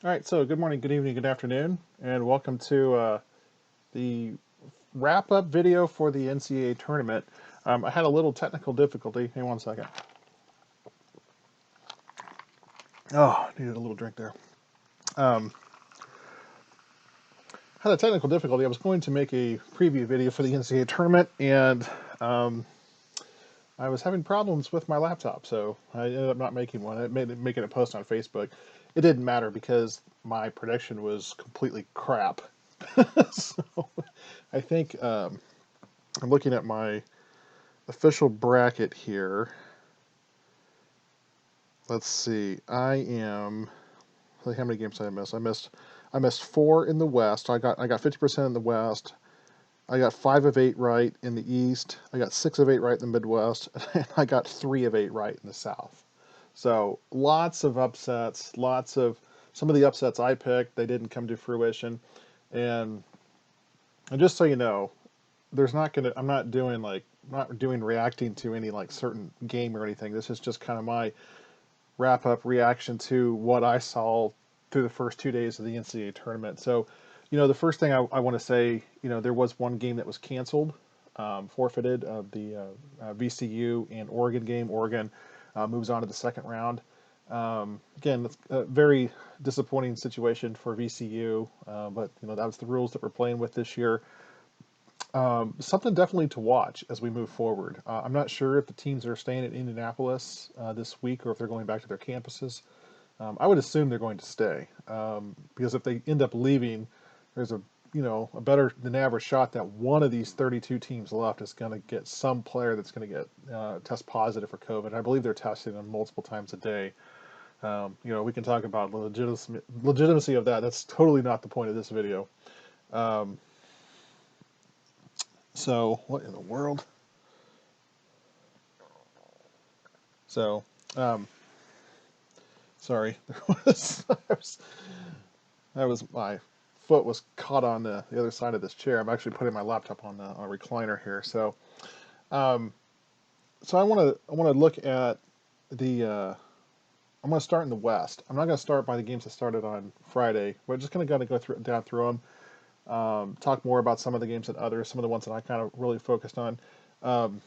All right, so good morning, good evening, good afternoon, and welcome to the wrap-up video for the NCAA tournament. I had a little technical difficulty. Hang on 1 second. Oh, needed a little drink there. Um, had a technical difficulty. I was going to make a preview video for the NCAA tournament, and um, I was having problems with my laptop, so I ended up not making one. I made making a post on Facebook. It didn't matter because my prediction was completely crap. So I think I'm looking at my official bracket here. Let's see. I am. Like, how many games did I miss? I missed four in the West. I got 50% in the West. I got 5 of 8 right in the East. I got 6 of 8 right in the Midwest, and I got 3 of 8 right in the South. So lots of upsets. Lots of some of the upsets I picked, they didn't come to fruition. And and just so you know, there's not gonna. I'm not doing like not doing reacting to any like certain game or anything. This is just kind of my wrap up reaction to what I saw through the first 2 days of the NCAA tournament. So, the first thing I want to say, there was one game that was canceled, forfeited of the VCU and Oregon game. Oregon moves on to the second round. Again, it's a very disappointing situation for VCU, but that was the rules that we're playing with this year. Something definitely to watch as we move forward. I'm not sure if the teams are staying in Indianapolis this week or if they're going back to their campuses. I would assume they're going to stay because if they end up leaving, there's a better than average shot that one of these 32 teams left is going to get some player that's going to get test positive for COVID. I believe they're testing them multiple times a day. We can talk about the legitimacy of that. That's totally not the point of this video. Um, so what in the world? So, um, sorry, my foot was caught on the other side of this chair. I'm actually putting my laptop on a recliner here. Um, so I want to look at the. I'm going to start in the West. I'm not going to start by the games that started on Friday. We're just going to go down through them. Talk more about some of the games than others. Some of the ones that I kind of really focused on. Um,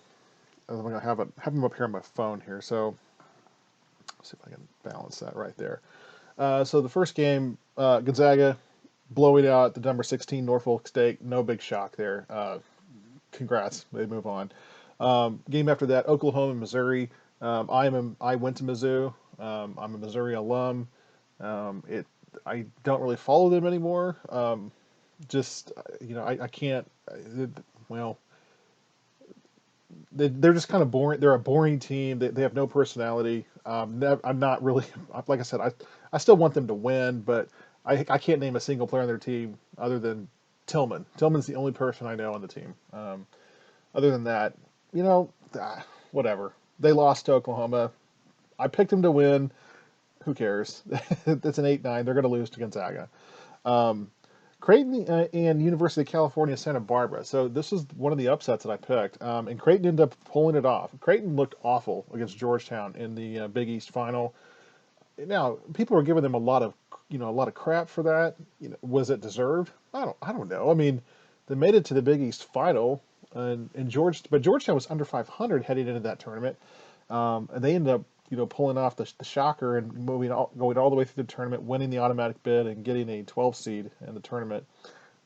I'm going to have them up here on my phone here. So let's see if I can balance that right there. So the first game, Gonzaga blowing out the number 16 Norfolk State. No big shock there. Congrats, they move on. Game after that, Oklahoma, Missouri. I went to Mizzou. I'm a Missouri alum. It I don't really follow them anymore. Just I can't. Well, they're just kind of boring. They're a boring team. They have no personality. I'm not really like I said. I still want them to win, but I can't name a single player on their team other than Tillman. Tillman's the only person I know on the team. Other than that, you know, whatever. They lost to Oklahoma. I picked them to win. Who cares? It's an 8-9. They're going to lose to Gonzaga. Um, Creighton and University of California, Santa Barbara. So this is one of the upsets that I picked, and Creighton ended up pulling it off. Creighton looked awful against Georgetown in the Big East final. Now people were giving them a lot of crap for that. Was it deserved? I don't know. I mean, they made it to the Big East final, but Georgetown was under 500 heading into that tournament, and they ended up pulling off the shocker and going all the way through the tournament, winning the automatic bid and getting a 12 seed in the tournament,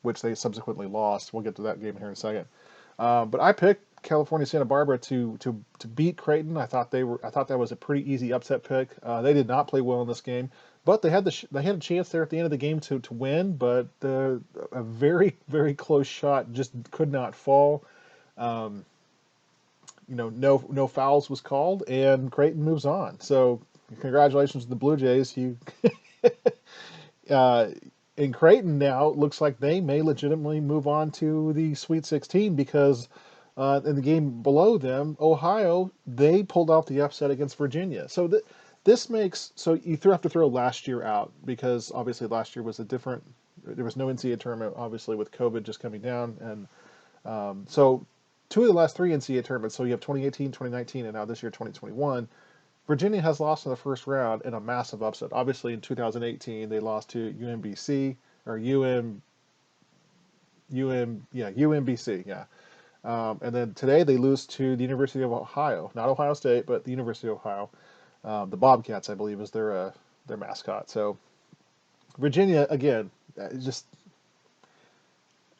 which they subsequently lost. We'll get to that game here in a second. But I picked California Santa Barbara to beat Creighton. I thought that was a pretty easy upset pick. They did not play well in this game, but they had a chance there at the end of the game to win. But a very very close shot just could not fall. Um, no fouls was called, and Creighton moves on. So congratulations to the Blue Jays. Uh, and Creighton now looks like they may legitimately move on to the Sweet 16 because in the game below them, Ohio, they pulled off the upset against Virginia. So this makes so you have to throw last year out because obviously last year was a different. There was no NCAA tournament, obviously with COVID just coming down, and so two of the last three NCAA tournaments. So you have 2018, 2019, and now this year 2021. Virginia has lost in the first round in a massive upset. Obviously, in 2018, they lost to UMBC or UMBC, yeah. And then today they lose to the University of Ohio, not Ohio State, but the University of Ohio. The Bobcats, I believe, is their mascot. So Virginia again, just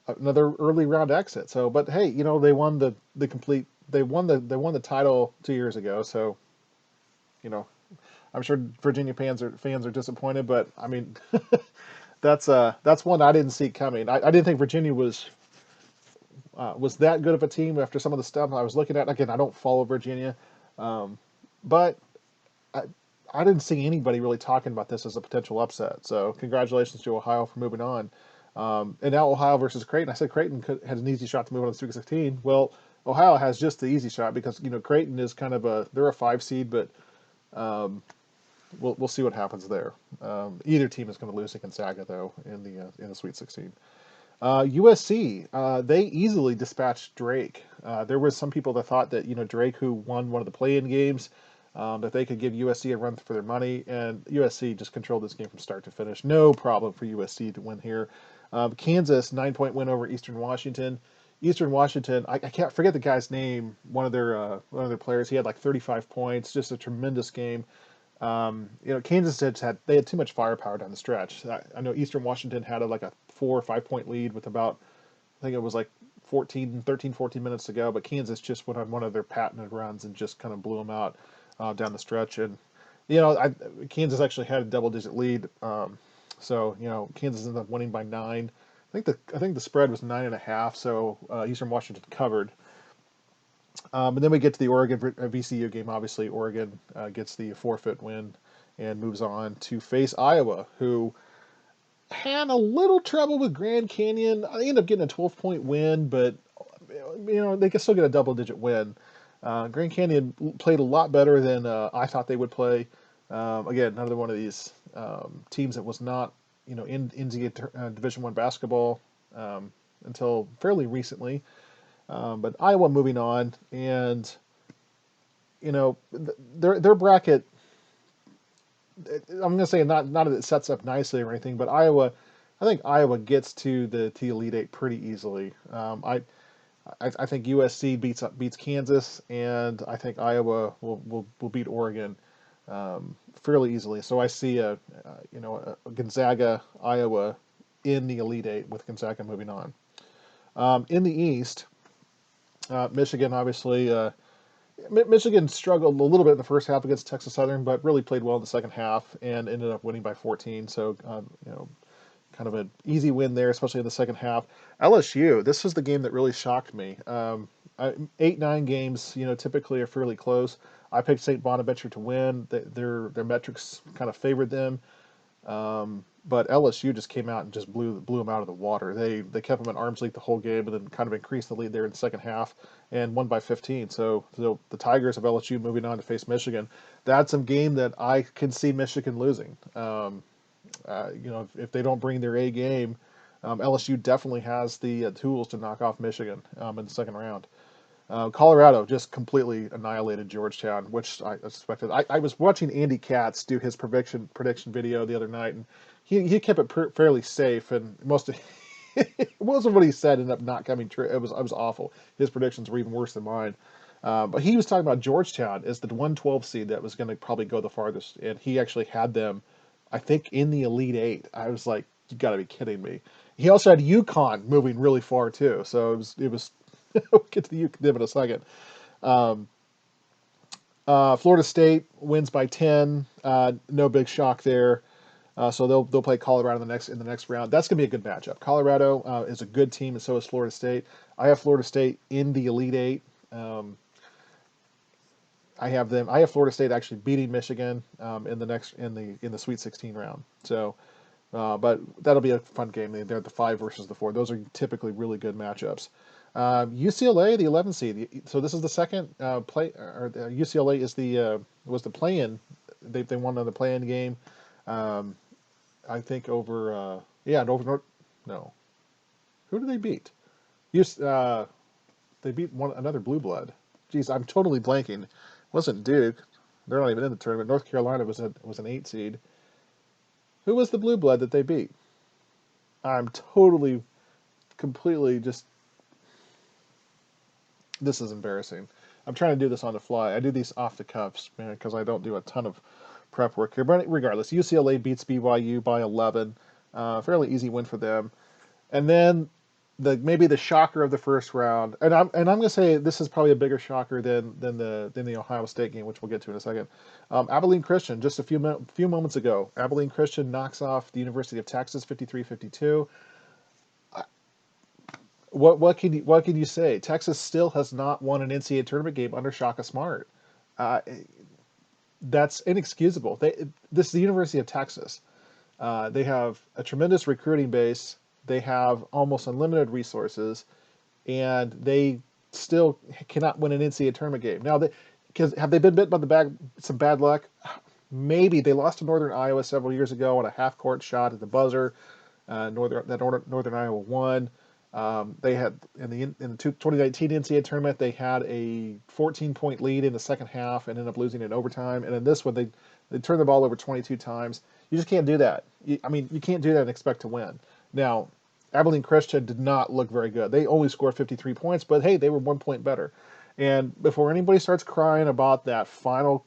another early round exit. So, but hey, they won the complete. They won the title 2 years ago. So you know I'm sure Virginia fans are disappointed, but I mean that's one I didn't see coming. I didn't think Virginia was that good of a team after some of the stuff I was looking at. Again, I don't follow Virginia, but I, I didn't see anybody really talking about this as a potential upset. So congratulations to Ohio for moving on. And now Ohio versus Creighton. I said Creighton had an easy shot to move on to Sweet 16. Well, Ohio has just the easy shot because Creighton is kind of they're a 5 seed, but we'll see what happens there. Either team is going to lose to Gonzaga though in the Sweet 16. USC, they easily dispatched Drake. There was some people that thought that Drake, who won one of the play-in games, that they could give USC a run for their money, and USC just controlled this game from start to finish. No problem for USC to win here. Kansas 9-point win over Eastern Washington. Eastern Washington, I can't forget the guy's name. One of their players, he had like 35 points. Just a tremendous game. Kansas had too much firepower down the stretch. I know Eastern Washington had like a 4 or 5 point lead with about, I think it was like 14 minutes to go, but Kansas just went on one of their patented runs and just kind of blew them out down the stretch. And Kansas actually had a double-digit lead, so Kansas ended up winning by 9. I think the spread was 9.5, so Eastern Washington covered. And then we get to the Oregon VCU game. Obviously, Oregon gets the forfeit win and moves on to face Iowa, who had a little trouble with Grand Canyon. They ended up getting a 12-point win, but they can still get a double-digit win. Grand Canyon played a lot better than I thought they would play. Again, another one of these teams that was not in NCAA Division I basketball until fairly recently. But Iowa moving on, and their bracket. I'm going to say not that it sets up nicely or anything, but I think Iowa gets to the Elite Eight pretty easily. I think USC beats Kansas, and I think Iowa will beat Oregon fairly easily. So I see a Gonzaga Iowa in the Elite Eight with Gonzaga moving on. In the East. Michigan, obviously, Michigan struggled a little bit in the first half against Texas Southern, but really played well in the second half and ended up winning by 14. So, kind of an easy win there, especially in the second half. LSU, this was the game that really shocked me. 8-9 games, typically are fairly close. I picked St. Bonaventure to win. Their metrics kind of favored them. But LSU just came out and just blew them out of the water. They kept them at arm's length the whole game, and then kind of increased the lead there in the second half and won by 15. So the Tigers of LSU moving on to face Michigan. That's a game that I can see Michigan losing. If they don't bring their A game, LSU definitely has the tools to knock off Michigan in the second round. Colorado just completely annihilated Georgetown, which I expected. I was watching Andy Katz do his prediction video the other night, and he kept it fairly safe, and most of what he said ended up not coming true. It was awful. His predictions were even worse than mine. But he was talking about Georgetown as the 112 seed that was going to probably go the farthest, and he actually had them, I think, in the Elite Eight. I was like, you got to be kidding me. He also had UConn moving really far too, so it was we'll get to the UConn in a second. Florida State wins by 10. No big shock there. So they'll play Colorado in the next round. That's going to be a good matchup. Colorado is a good team, and so is Florida State. I have Florida State in the Elite Eight. I have Florida State actually beating Michigan in the Sweet 16 round. So, but that'll be a fun game. They're the 5 versus the 4. Those are typically really good matchups. UCLA, the 11 seed. So this is the second play. Or UCLA was the play-in. They won on the play-in game. I think over no. Who did they beat? They beat another blue blood. Geez, I'm totally blanking. It wasn't Duke. They're not even in the tournament. North Carolina was an 8 seed. Who was the blue blood that they beat? I'm totally, completely just. This is embarrassing. I'm trying to do this on the fly. I do these off the cuffs, man, because I don't do a ton of prep work here. But regardless, UCLA beats BYU by 11. Fairly easy win for them. And then maybe the shocker of the first round, and I'm going to say this is probably a bigger shocker than the Ohio State game, which we'll get to in a second. Abilene Christian, just a few moments ago, Abilene Christian knocks off the University of Texas 53-52. What can you say? Texas still has not won an NCAA tournament game under Shaka Smart. Uh, that's inexcusable. This is the University of Texas. They have a tremendous recruiting base. They have almost unlimited resources, and they still cannot win an NCAA tournament game. Now, because have they been bit by some bad luck? Maybe they lost to Northern Iowa several years ago on a half-court shot at the buzzer. Northern Iowa won. They had in the 2019 NCAA tournament, they had a 14-point lead in the second half and ended up losing in overtime. And in this one, they turned the ball over 22 times. You just can't do that. You can't do that and expect to win. Now, Abilene Christian did not look very good. They only scored 53 points, but hey, they were 1 point better. And before anybody starts crying about the final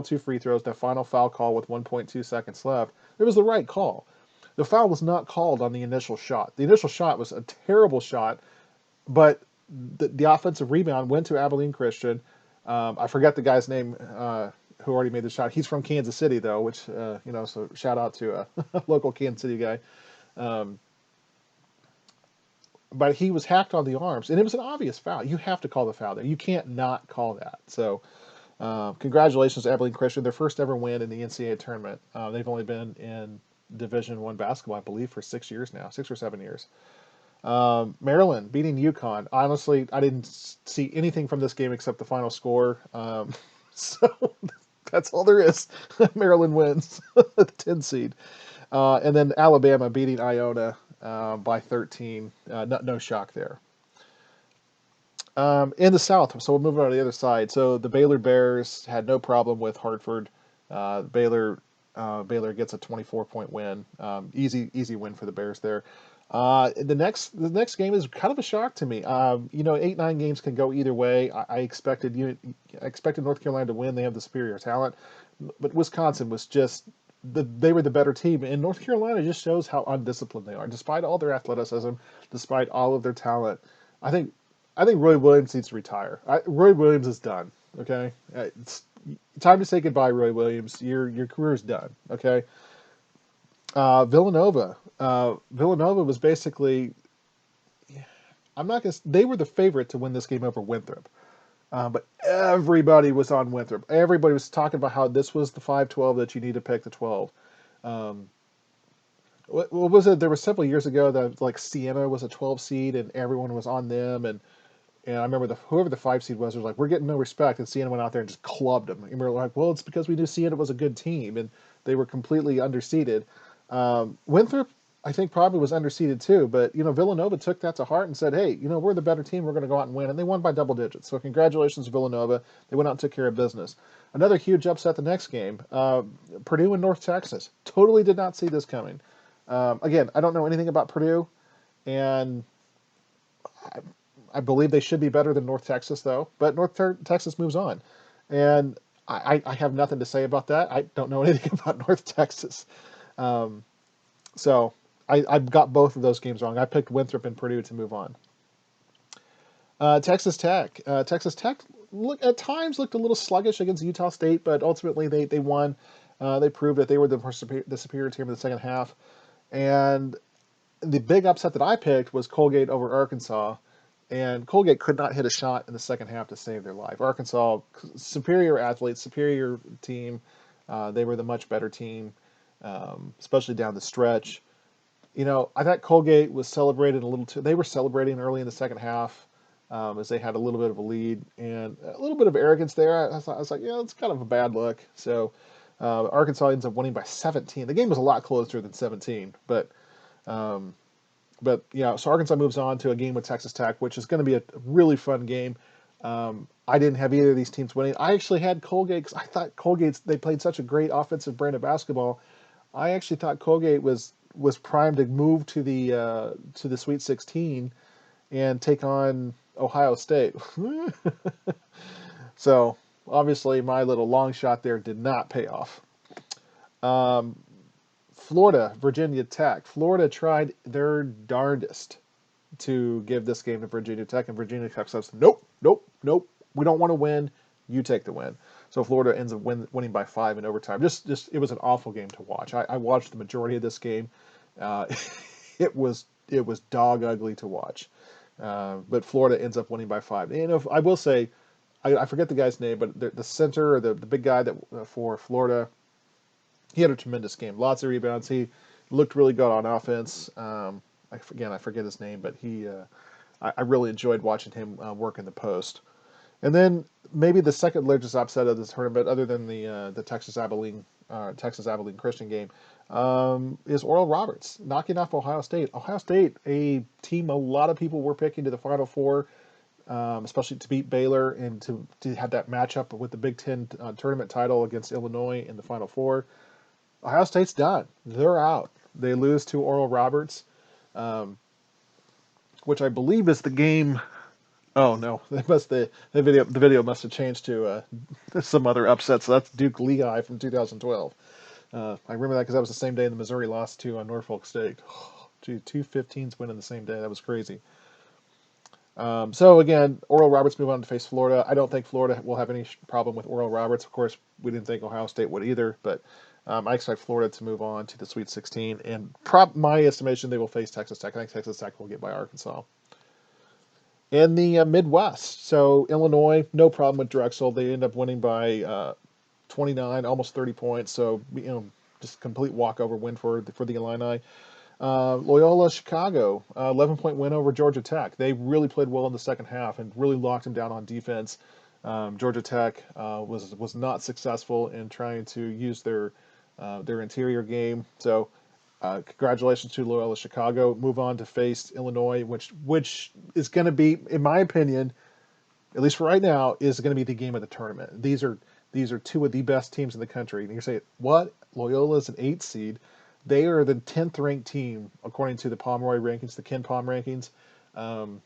2 free throws, that final foul call with 1.2 seconds left, it was the right call. The foul was not called on the initial shot. The initial shot was a terrible shot, but the offensive rebound went to Abilene Christian. I forget the guy's name who already made the shot. He's from Kansas City, though, which, so shout out to a local Kansas City guy. But he was hacked on the arms, and it was an obvious foul. You have to call the foul there. You can't not call that. So congratulations to Abilene Christian, their first ever win in the NCAA tournament. They've only been in Division I basketball, I believe, for 6 years now, 6 or 7 years. Maryland beating UConn. Honestly, I didn't see anything from this game except the final score. So that's all there is. Maryland wins, the 10 seed. And then Alabama beating Iona by 13. No shock there. In the South, so we'll move on to the other side. So the Baylor Bears had no problem with Hartford. Baylor gets a 24-point win. Easy win for the Bears there. The next game is kind of a shock to me. 8-9 games can go either way. I expected North Carolina to win. They have the superior talent, but Wisconsin was just they were the better team, and North Carolina just shows how undisciplined they are, despite all their athleticism, despite all of their talent. I think Roy Williams needs to retire. Roy Williams is done. Okay, it's time to say goodbye, Roy Williams. Your career is done. Okay. Villanova. Villanova was basically. I'm not gonna. They were the favorite to win this game over Winthrop, but everybody was on Winthrop. Everybody was talking about how this was the 5-12 that you need to pick the 12. What was it? There was several years ago that like Siena was a 12 seed and everyone was on them, and I remember whoever the 5 seed was like, we're getting no respect, and Siena went out there and just clubbed them. And we were like, well, it's because we knew Siena was a good team, and they were completely underseeded. Winthrop, I think, probably was underseeded too, but Villanova took that to heart and said, hey, we're the better team, we're going to go out and win, and they won by double digits. So congratulations, Villanova. They went out and took care of business. Another huge upset the next game, Purdue and North Texas. Totally did not see this coming. Again, I don't know anything about Purdue, and I believe they should be better than North Texas, though. But Texas moves on. And I have nothing to say about that. I don't know anything about North Texas. So I've got both of those games wrong. I picked Winthrop and Purdue to move on. Texas Tech. Texas Tech at times looked a little sluggish against Utah State, but ultimately they won. They proved that they were the superior team in the second half. And the big upset that I picked was Colgate over Arkansas. And Colgate could not hit a shot in the second half to save their life. Arkansas, superior athletes, superior team. They were the much better team, especially down the stretch. I thought Colgate was celebrating a little too. They were celebrating early in the second half as they had a little bit of a lead and a little bit of arrogance there. I was like, it's kind of a bad look. So Arkansas ends up winning by 17. The game was a lot closer than 17, but so Arkansas moves on to a game with Texas Tech, which is going to be a really fun game. I didn't have either of these teams winning. I actually had Colgate because I thought they played such a great offensive brand of basketball. I actually thought Colgate was primed to move to the Sweet 16 and take on Ohio State. So obviously my little long shot there did not pay off. Um, Florida, Virginia Tech. Florida tried their darndest to give this game to Virginia Tech, and Virginia Tech says, nope, nope, nope. We don't want to win. You take the win. So Florida ends up winning by 5 in overtime. Just it was an awful game to watch. I watched the majority of this game. Uh, it was dog ugly to watch. But Florida ends up winning by 5. And I will say, I forget the guy's name, but the center or the big guy that for Florida, he had a tremendous game. Lots of rebounds. He looked really good on offense. I forget his name, but I really enjoyed watching him work in the post. And then maybe the second largest upset of this tournament, other than the Texas Abilene Christian game, is Oral Roberts knocking off Ohio State. Ohio State, a team a lot of people were picking to the Final Four, especially to beat Baylor and to have that matchup with the Big Ten tournament title against Illinois in the Final Four. Ohio State's done. They're out. They lose to Oral Roberts, um, which I believe is the game. Oh no, the video must have changed to some other upset. So that's Duke Lehigh from 2012. I remember that because that was the same day the Missouri lost to Norfolk State. Gee, two 15s win in the same day. That was crazy. So again, Oral Roberts move on to face Florida. I don't think Florida will have any problem with Oral Roberts. Of course, we didn't think Ohio State would either, but I expect Florida to move on to the Sweet 16. And my estimation, they will face Texas Tech. I think Texas Tech will get by Arkansas. In the Midwest, so Illinois, no problem with Drexel. They end up winning by 29, almost 30 points. So just complete walkover win for the Illini. Loyola Chicago, 11-point win over Georgia Tech. They really played well in the second half and really locked them down on defense. Georgia Tech was not successful in trying to use their interior game. So congratulations to Loyola Chicago. Move on to face Illinois, which is going to be, in my opinion, at least for right now, is going to be the game of the tournament. These are two of the best teams in the country. And you say, what? Loyola is an 8 seed. They are the 10th ranked team according to the Pomeroy rankings, the Ken Pom rankings. Um,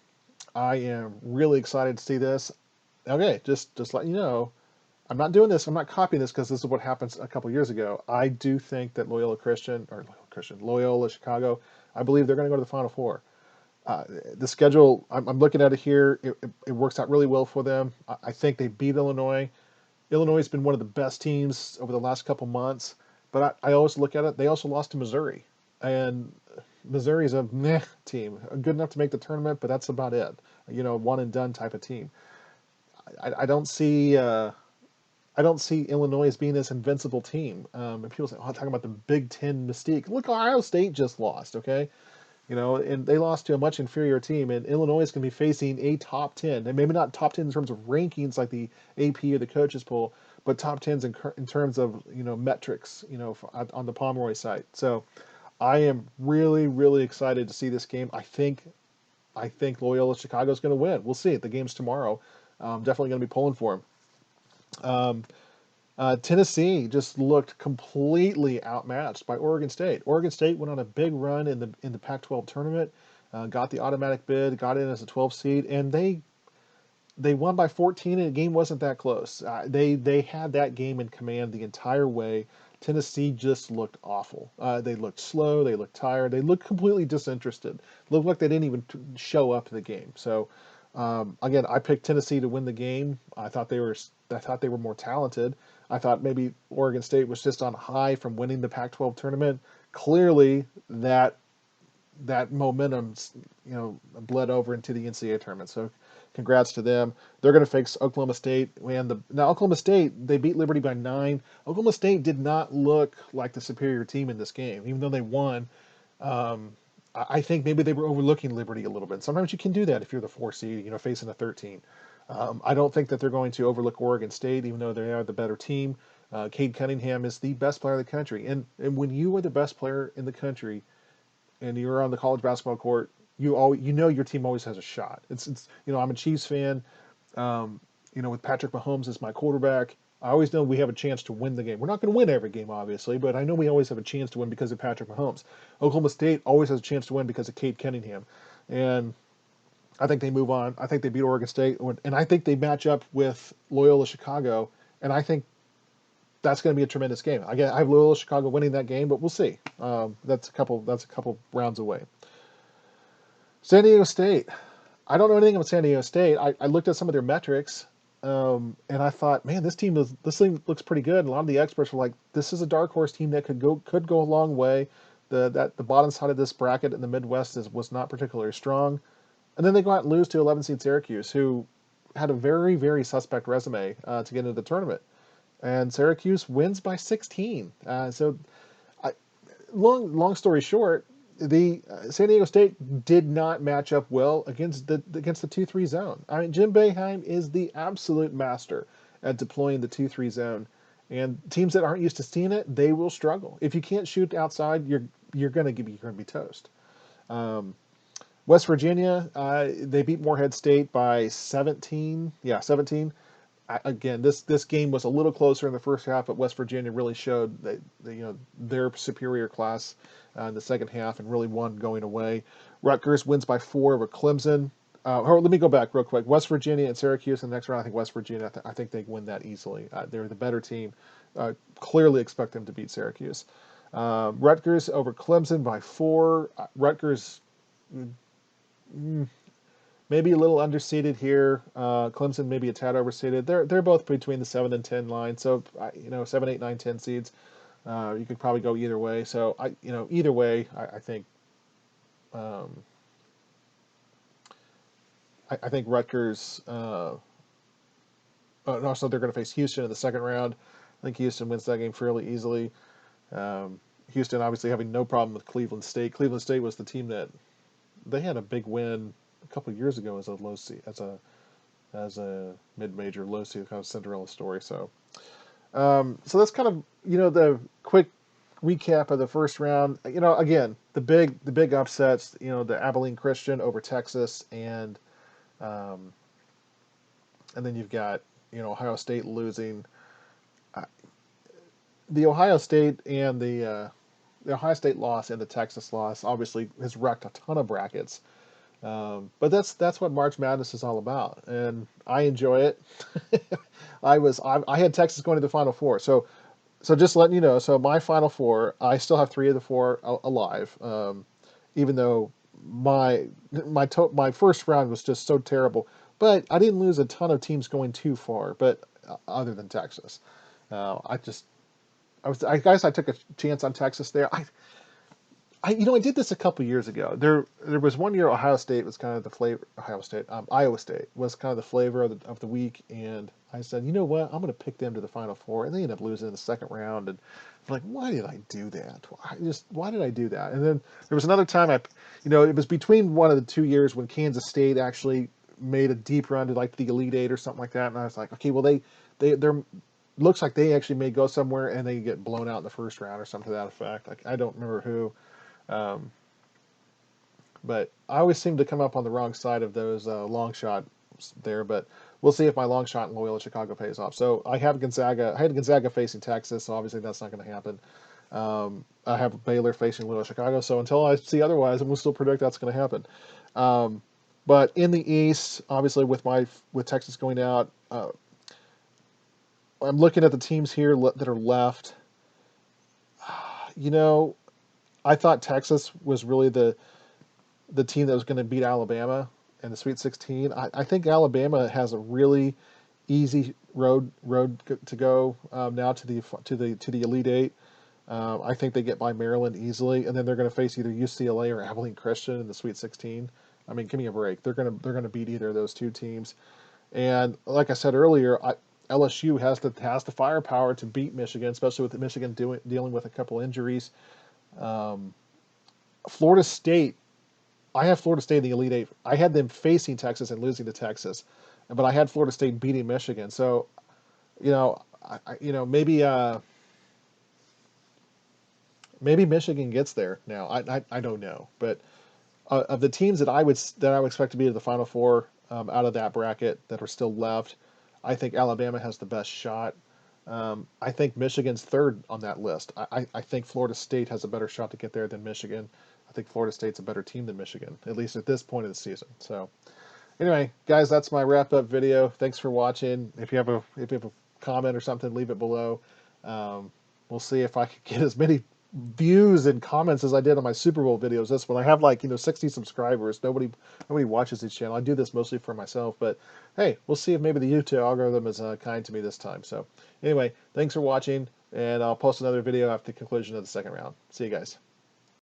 I am really excited to see this. Okay, just let you know, I'm not doing this. I'm not copying this because this is what happens a couple years ago. I do think that Loyola Chicago, I believe they're going to go to the Final Four. The schedule, I'm looking at it here. It works out really well for them. I think they beat Illinois. Illinois has been one of the best teams over the last couple months, but I always look at it. They also lost to Missouri, and Missouri is a meh team, good enough to make the tournament, but that's about it. One and done type of team. I don't see. I don't see Illinois as being this invincible team. And people say, "Oh, talking about the Big Ten mystique." Look, Ohio State just lost. Okay, and they lost to a much inferior team. And Illinois is going to be facing a top 10, and maybe not top 10 in terms of rankings like the AP or the coaches poll, but top 10s in terms of metrics. On the Pomeroy site. So I am really, really excited to see this game. I think Loyola Chicago is going to win. We'll see. The game's tomorrow. Definitely going to be pulling for them. Tennessee just looked completely outmatched by Oregon State. Oregon State went on a big run in the Pac-12 tournament, got the automatic bid, got in as a 12 seed, and they won by 14, and the game wasn't that close. They had that game in command the entire way. Tennessee just looked awful. They looked slow. They looked tired. They looked completely disinterested. Looked like they didn't even show up to the game. So again, I picked Tennessee to win the game. I thought they were more talented. I thought maybe Oregon State was just on a high from winning the Pac-12 tournament. Clearly, that momentum, bled over into the NCAA tournament. So, congrats to them. They're going to face Oklahoma State. Now Oklahoma State, they beat Liberty by 9. Oklahoma State did not look like the superior team in this game, even though they won. Um, I think maybe they were overlooking Liberty a little bit. Sometimes you can do that if you're the 4 seed, facing a 13. I don't think that they're going to overlook Oregon State, even though they are the better team. Cade Cunningham is the best player in the country, and when you are the best player in the country, and you're on the college basketball court, you know your team always has a shot. It's I'm a Chiefs fan. Um, with Patrick Mahomes as my quarterback, I always know we have a chance to win the game. We're not going to win every game, obviously, but I know we always have a chance to win because of Patrick Mahomes. Oklahoma State always has a chance to win because of Cade Cunningham. And I think they move on. I think they beat Oregon State, and I think they match up with Loyola Chicago, and I think that's going to be a tremendous game. Again, I have Loyola Chicago winning that game, but we'll see. That's a couple rounds away. San Diego State. I don't know anything about San Diego State. I looked at some of their metrics, and I thought, man, this team looks pretty good. And a lot of the experts were like, this is a dark horse team that could go a long way. The bottom side of this bracket in the Midwest was not particularly strong. And then they go out and lose to 11 seed Syracuse, who had a very, very suspect resume to get into the tournament. And Syracuse wins by 16. So, long story short, the San Diego State did not match up well against the 2-3 zone. I mean, Jim Boeheim is the absolute master at deploying the 2-3 zone, and teams that aren't used to seeing it, they will struggle. If you can't shoot outside, you're going to be toast. West Virginia, they beat Morehead State by 17. Yeah, 17. Again, this game was a little closer in the first half, but West Virginia really showed that their superior class in the second half and really won going away. Rutgers wins by 4 over Clemson. Let me go back real quick. West Virginia and Syracuse in the next round. I think West Virginia. I think they win that easily. They're the better team. Clearly expect them to beat Syracuse. Rutgers over Clemson by 4. Rutgers. Maybe a little underseeded here. Clemson maybe a tad overseeded. They're both between the 7 and 10 line. So 7, 8, 9, 10 seeds. You could probably go either way. So either way, I think I think Rutgers. Also, they're going to face Houston in the second round. I think Houston wins that game fairly easily. Houston obviously having no problem with Cleveland State. Cleveland State was the team that they had a big win a couple of years ago as a low seed, as a mid-major low seed, kind of Cinderella story. So that's kind of the quick recap of the first round. Again, the big upsets. The Abilene Christian over Texas, and then you've got Ohio State losing. The Ohio State and the Ohio State loss and the Texas loss obviously has wrecked a ton of brackets. But that's what March Madness is all about, and I enjoy it. I had Texas going to the Final Four, so just letting you know. So my Final Four, I still have 3 of the 4 alive, even though my first round was just so terrible. But I didn't lose a ton of teams going too far, but other than Texas, I guess I took a chance on Texas there. I did this a couple years ago. There was one year Ohio State was kind of the flavor. Iowa State was kind of the flavor of the week, and I said, you know what, I'm going to pick them to the Final Four, and they ended up losing in the second round. And I'm like, why did I do that? Why did I do that? And then there was another time it was between one of the 2 years when Kansas State actually made a deep run to like the Elite Eight or something like that, and I was like, okay, well they're looks like they actually may go somewhere, and they get blown out in the first round or something to that effect. Like I don't remember who. But I always seem to come up on the wrong side of those long shots there. But we'll see if my long shot in Loyola Chicago pays off. So I have Gonzaga. I had Gonzaga facing Texas, so obviously that's not going to happen. I have Baylor facing Loyola Chicago. So until I see otherwise, I'm going to still predict that's going to happen. But in the East, obviously with Texas going out, I'm looking at the teams here that are left. I thought Texas was really the team that was going to beat Alabama in the Sweet 16. I think Alabama has a really easy road to go now to the Elite Eight. I think they get by Maryland easily, and then they're going to face either UCLA or Abilene Christian in the Sweet 16. I mean, give me a break. They're going to beat either of those two teams. And like I said earlier, LSU has the firepower to beat Michigan, especially with Michigan dealing with a couple injuries. Florida State, I have Florida State in the Elite Eight. I had them facing Texas and losing to Texas, but I had Florida State beating Michigan. So, maybe Michigan gets there now. I don't know, but of the teams that I would expect to be in the Final Four out of that bracket that are still left, I think Alabama has the best shot. I think Michigan's third on that list. I think Florida State has a better shot to get there than Michigan. I think Florida State's a better team than Michigan, at least at this point of the season. So anyway, guys, that's my wrap up video. Thanks for watching. If you have a comment or something, leave it below. Um, we'll see if I can get as many views and comments as I did on my Super Bowl videos. This one, I have like 60 subscribers. Nobody watches this channel. I do this mostly for myself, but hey, we'll see if maybe the YouTube algorithm is kind to me this time. So anyway, thanks for watching, and I'll post another video after the conclusion of the second round. See you guys.